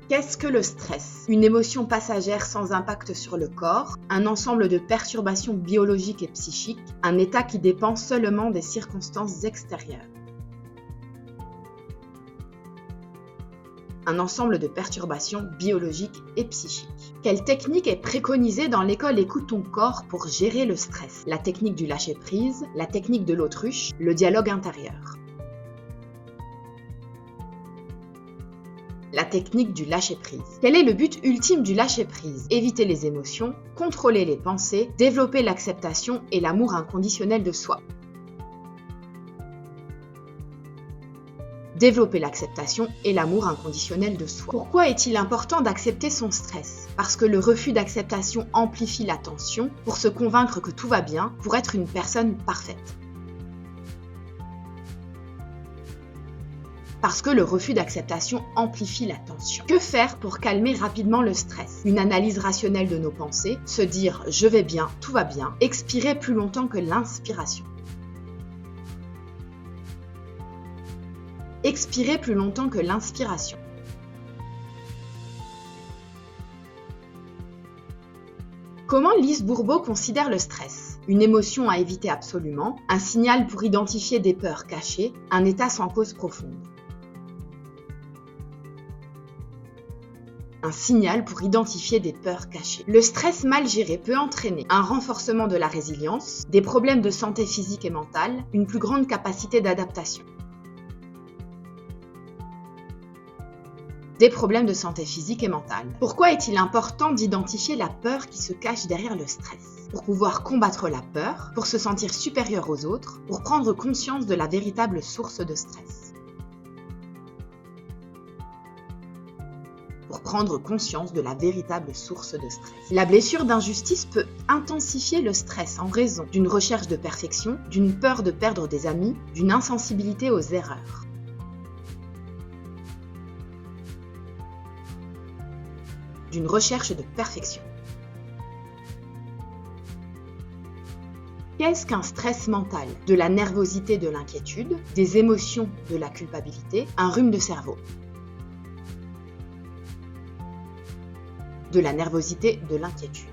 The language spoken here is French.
Qu'est-ce que le stress? Une émotion passagère sans impact sur le corps, un ensemble de perturbations biologiques et psychiques, un état qui dépend seulement des circonstances extérieures. Un ensemble de perturbations biologiques et psychiques. Quelle technique est préconisée dans l'école Écoute ton corps pour gérer le stress? La technique du lâcher-prise, la technique de l'autruche, le dialogue intérieur. La technique du lâcher-prise. Quel est le but ultime du lâcher-prise? Éviter les émotions, contrôler les pensées, développer l'acceptation et l'amour inconditionnel de soi. Développer l'acceptation et l'amour inconditionnel de soi. Pourquoi est-il important d'accepter son stress? Parce que le refus d'acceptation amplifie la tension pour se convaincre que tout va bien, pour être une personne parfaite. Parce que le refus d'acceptation amplifie la tension. Que faire pour calmer rapidement le stress? Une analyse rationnelle de nos pensées, se dire « je vais bien, tout va bien », expirer plus longtemps que l'inspiration. Expirer plus longtemps que l'inspiration. Comment Lise Bourbeau considère le stress? Une émotion à éviter absolument, un signal pour identifier des peurs cachées, un état sans cause profonde. Un signal pour identifier des peurs cachées. Le stress mal géré peut entraîner un renforcement de la résilience, des problèmes de santé physique et mentale, une plus grande capacité d'adaptation. Des problèmes de santé physique et mentale. Pourquoi est-il important d'identifier la peur qui se cache derrière le stress? Pour pouvoir combattre la peur, pour se sentir supérieur aux autres, pour prendre conscience de la véritable source de stress. Pour prendre conscience de la véritable source de stress. La blessure d'injustice peut intensifier le stress en raison d'une recherche de perfection, d'une peur de perdre des amis, d'une insensibilité aux erreurs. D'une recherche de perfection. Qu'est-ce qu'un stress mental? De la nervosité, de l'inquiétude, des émotions, de la culpabilité, un rhume de cerveau. De la nervosité, de l'inquiétude.